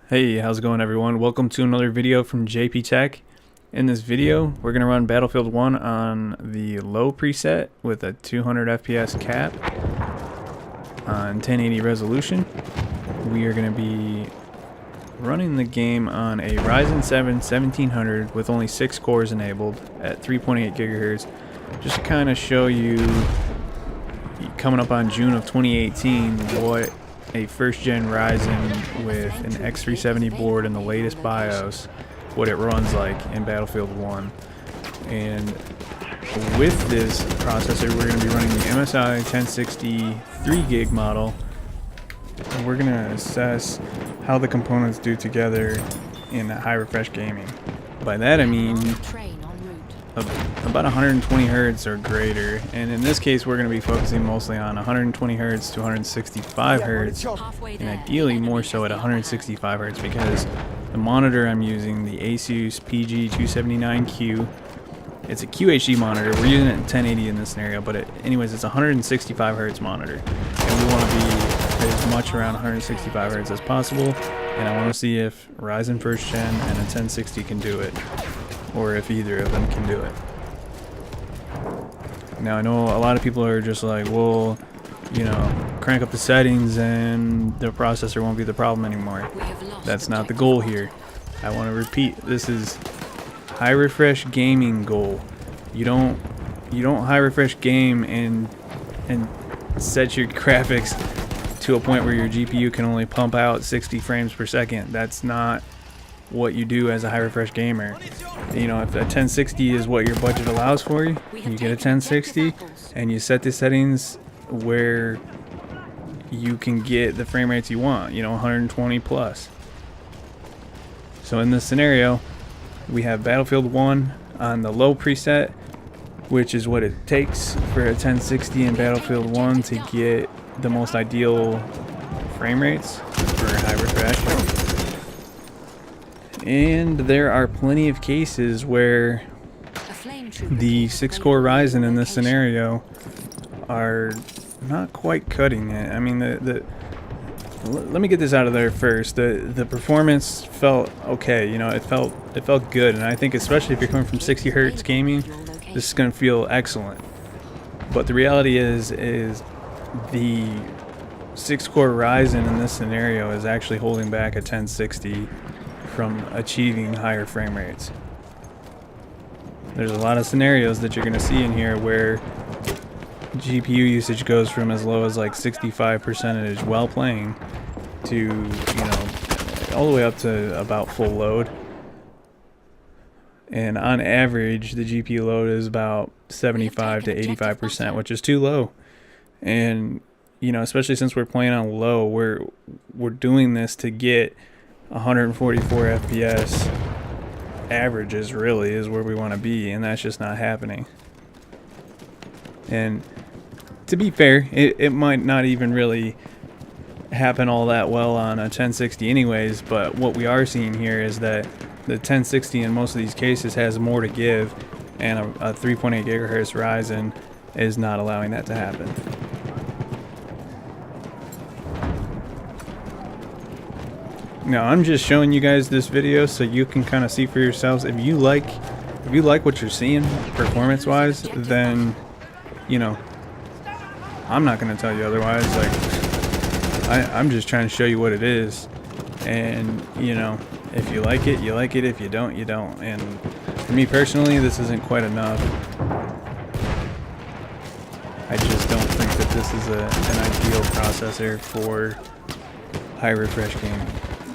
Hey, how's it going everyone? Welcome to another video from JP Tech. In this video, we're going to run Battlefield 1 on the low preset with a 200 FPS cap on 1080 resolution. We are going to be running the game on a Ryzen 7 1700 with only 6 cores enabled at 3.8 GHz. Just to kind of show you, coming up on June of 2018, what a first-gen Ryzen with an X370 board and the latest BIOS, what it runs like in Battlefield 1. And with this processor, we're going to be running the MSI 1060 3GB model. And we're going to assess how the components do together in high refresh gaming. By that I mean about 120 Hz or greater, and in this case we're going to be focusing mostly on 120 Hz to 165 Hz, and ideally more so at 165 Hz because the monitor I'm using, the Asus PG279Q, it's a QHD monitor. We're using it in 1080 in this scenario, but anyways, it's a 165 Hz monitor, and we want to be as much around 165 Hz as possible, and I want to see if Ryzen first gen and a 1060 can do it, or if either of them can do it. Now I know a lot of people are just like, well, you know, crank up the settings and the processor won't be the problem anymore. That's not the goal here. I want to repeat, this is high refresh gaming goal. You don't high refresh game and set your graphics to a point where your GPU can only pump out 60 frames per second. That's not what you do as a high refresh gamer. You know, if a 1060 is what your budget allows for you, you get a 1060 and you set the settings where you can get the frame rates you want, you know, 120 plus. So in this scenario, we have Battlefield 1 on the low preset, which is what it takes for a 1060 in Battlefield 1 to get the most ideal frame rates for high refresh. And there are plenty of cases where the 6-core Ryzen in this scenario are not quite cutting it. I mean, let me get this out of there first. The performance felt okay. You know, it felt good, and I think especially if you're coming from 60 Hz gaming, this is going to feel excellent. But the reality is the 6-core Ryzen in this scenario is actually holding back a 1060 from achieving higher frame rates. There's a lot of scenarios that you're going to see in here where GPU usage goes from as low as like 65% while playing to, you know, all the way up to about full load. And on average, the GPU load is about 75 to 85%, which is too low. And, you know, especially since we're playing on low, we're doing this to get 144 FPS averages really is where we want to be, and that's just not happening. And to be fair, it might not even really happen all that well on a 1060 anyways, but what we are seeing here is that the 1060 in most of these cases has more to give, and a 3.8 GHz Ryzen is not allowing that to happen. Now I'm just showing you guys this video so you can kind of see for yourselves. If you like what you're seeing performance wise, then, you know, I'm not going to tell you otherwise. Like, I'm just trying to show you what it is, and, you know, if you like it, you like it. If you don't, you don't. And for me personally, this isn't quite enough. I just don't think that this is an ideal processor for high refresh gaming.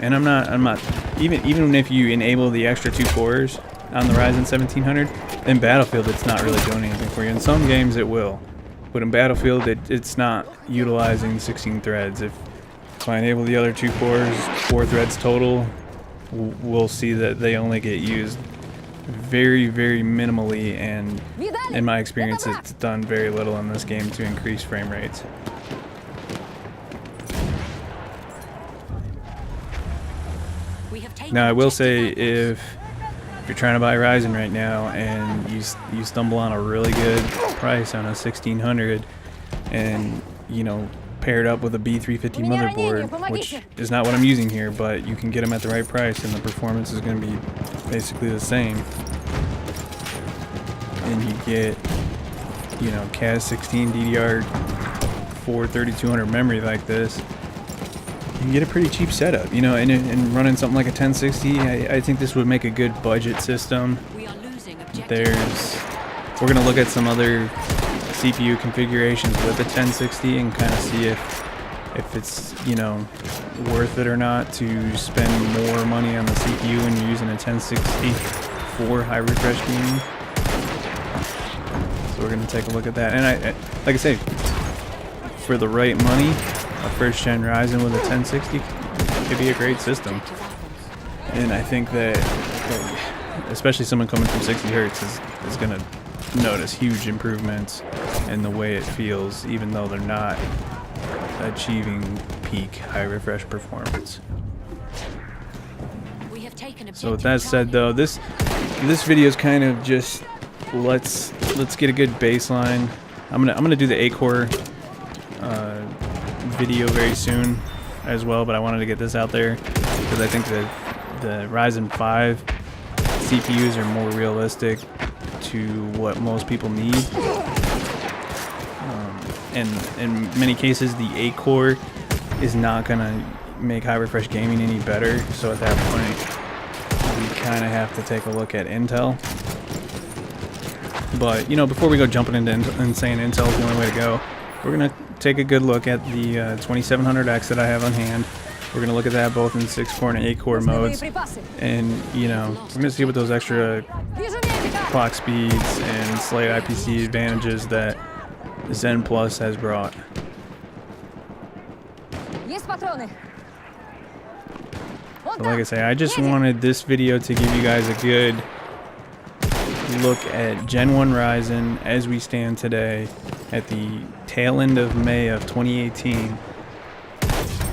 And I'm not even if you enable the extra 2 cores on the Ryzen 1700, in Battlefield it's not really doing anything for you. In some games it will, but in Battlefield it's not utilizing 16 threads. If I enable the other 2 cores, 4 threads total, we'll see that they only get used very, very minimally, and in my experience it's done very little in this game to increase frame rates. Now I will say, if you're trying to buy Ryzen right now and you stumble on a really good price on a 1600, and, you know, paired up with a B350 motherboard, which is not what I'm using here, but you can get them at the right price and the performance is going to be basically the same. And you get, you know, Ghz 16 DDR4 3200 memory like this. You can get a pretty cheap setup, you know, and running something like a 1060, I think this would make a good budget system. We're going to look at some other CPU configurations with a 1060 and kind of see if it's, you know, worth it or not to spend more money on the CPU when you're using a 1060 for high refresh gaming. So we're going to take a look at that. And like I say, for the right money, a first gen Ryzen with a 1060 could be a great system. And I think that especially someone coming from 60 Hertz is going to notice huge improvements in the way it feels, even though they're not achieving peak high refresh performance. So with that said, though, this video is kind of just let's get a good baseline. I'm gonna do the 8-core video very soon as well, but I wanted to get this out there because I think that the Ryzen 5 CPUs are more realistic to what most people need. And in many cases, the 8-core is not gonna make high refresh gaming any better. So at that point, we kind of have to take a look at Intel. But you know, before we go jumping into and saying Intel is the only way to go, we're gonna take a good look at the 2700X that I have on hand. We're gonna look at that both in 6-core and 8-core modes, and you know, we're gonna see what those extra clock speeds and slight IPC advantages that Zen Plus has brought. So like I say, I just wanted this video to give you guys a good look at Gen 1 Ryzen as we stand today at the tail end of May of 2018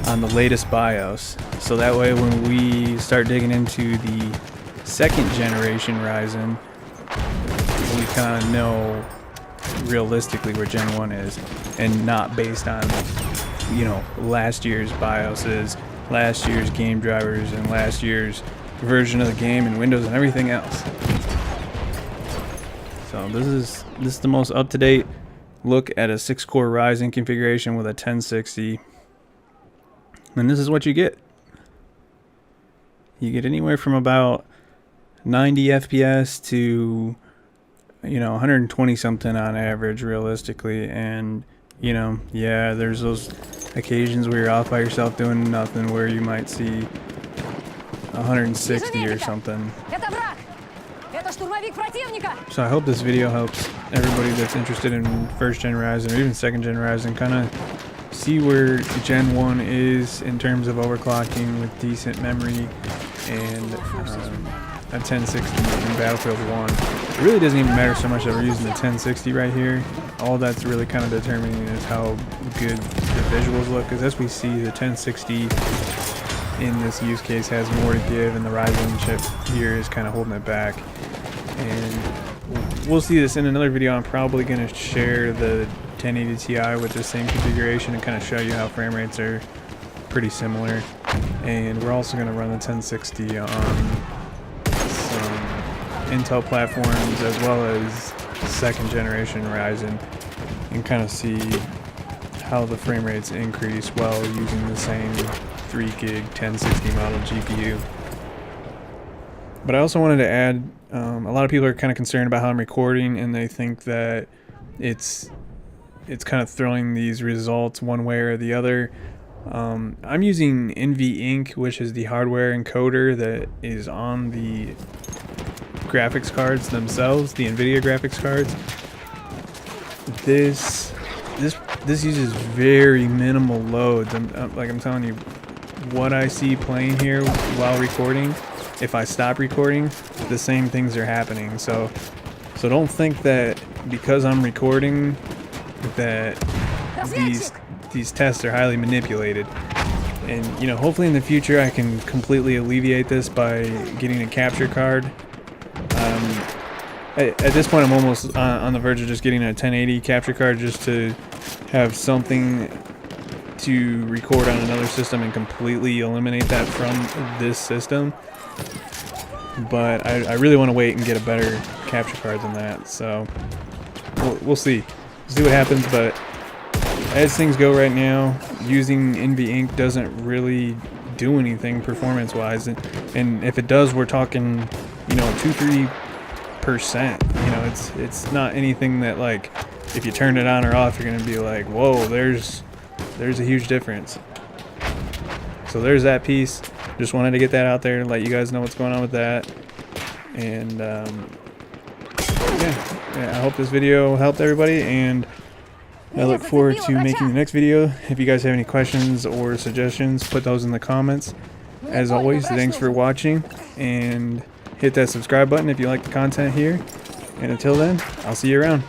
on the latest BIOS. So that way when we start digging into the second generation Ryzen, we kind of know realistically where Gen 1 is, and not based on, you know, last year's BIOSes, last year's game drivers, and last year's version of the game and Windows and everything else. So this is the most up-to-date look at a 6-core Ryzen configuration with a 1060. And this is what you get. You get anywhere from about 90 FPS to, you know, 120 something on average realistically. And you know, yeah, there's those occasions where you're off by yourself doing nothing where you might see 160 or something. So I hope this video helps everybody that's interested in first gen Ryzen or even second gen Ryzen kind of see where Gen 1 is in terms of overclocking with decent memory and a 1060 in Battlefield 1. It really doesn't even matter so much that we're using the 1060 right here. All that's really kind of determining is how good the visuals look, because as we see, the 1060 in this use case has more to give, and the Ryzen chip here is kind of holding it back. And we'll see this in another video. I'm probably going to share the 1080 Ti with the same configuration and kind of show you how frame rates are pretty similar. And we're also going to run the 1060 on some Intel platforms as well as second generation Ryzen, and kind of see how the frame rates increase while using the same 3 gig 1060 model GPU. But I also wanted to add, a lot of people are kind of concerned about how I'm recording, and they think that it's kind of throwing these results one way or the other. I'm using NVENC, which is the hardware encoder that is on the graphics cards themselves, the NVIDIA graphics cards. This uses very minimal loads. I'm telling you, what I see playing here while recording, if I stop recording, the same things are happening. So don't think that because I'm recording that these tests are highly manipulated. And you know, hopefully in the future I can completely alleviate this by getting a capture card. At this point I'm almost on the verge of just getting a 1080 capture card just to have something to record on another system and completely eliminate that from this system. But I really want to wait and get a better capture card than that. So we'll see. See what happens. But as things go right now, using NVEnc doesn't really do anything performance-wise. And if it does, we're talking, you know, 2-3%. You know, it's not anything that, like, if you turn it on or off, you're gonna be like, whoa, there's a huge difference. So there's that piece. Just wanted to get that out there, let you guys know what's going on with that. And yeah, I hope this video helped everybody, and I look forward to making the next video. If you guys have any questions or suggestions, put those in the comments. As always, thanks for watching, and hit that subscribe button if you like the content here. And until then, I'll see you around.